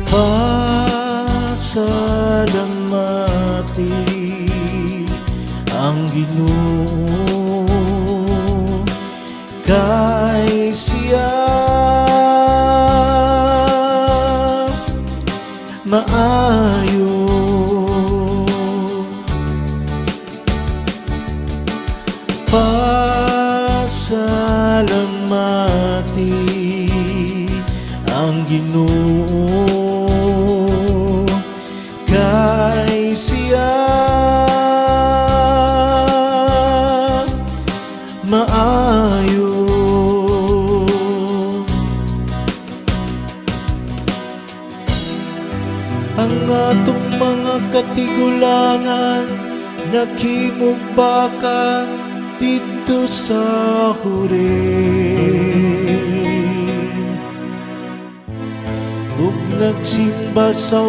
Pasalamati ang Ginoo kay siya maayo. Pasalamati ang Ginoo kay siya maayo. Ang atong mga katigulangan nakimog baka dito sa hurin, ug nagsimba sa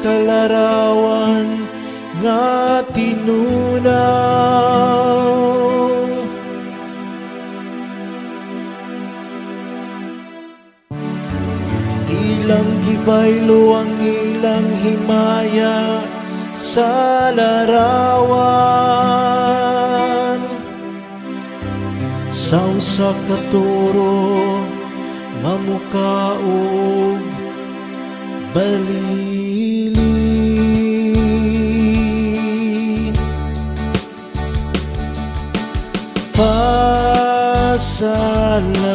kalarawan nga tinunaw. Ilang gibaylo ang ilang himaya sa larawan, sa usa ka toro nga mukaog balili.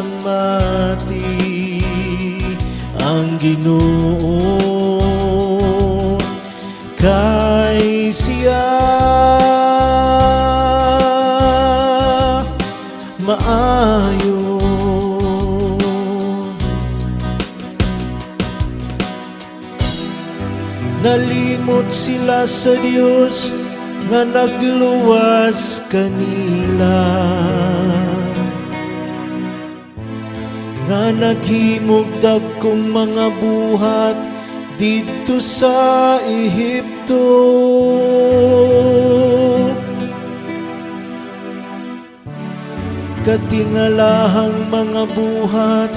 Pasalamati ang Ginoo kay siya maayo. Nalimot sila sa Dios nga nagluwas kanila, nga naghimog dagkong mga buhat dito sa Ehipto. Katingalahang mga buhat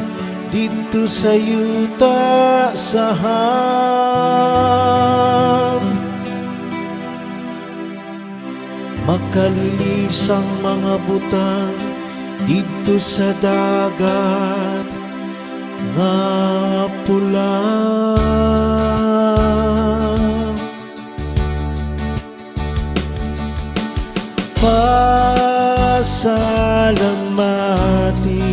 dito sa yuta saham, makalilisang mga butang dito sa dagat nga pula. Pasalamati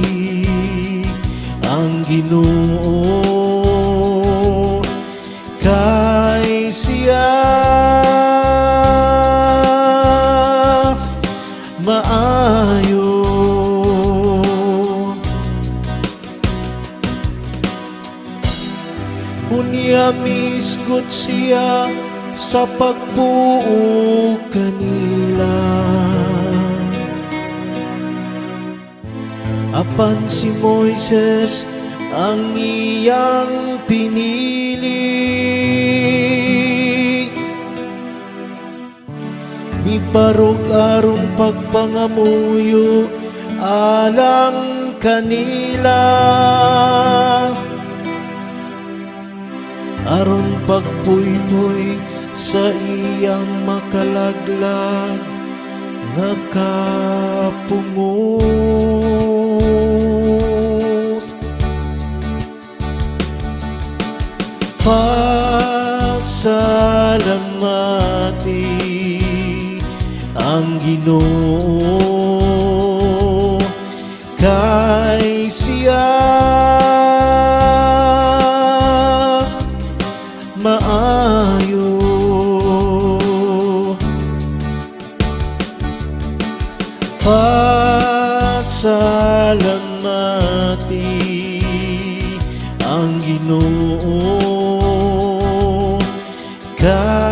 ang Ginoo kay siya maayo. Unya misgot siya sa pagbuo kanila, apan si Moises ang iyang pinili. Mibarog aron pagpangamuyo alang kanila, aron pagpuypoy sa iyang makalaglag nga kapungot. Pasalamati ang Ginoo kay siya maayo. Pasalamati ang Ginoo kay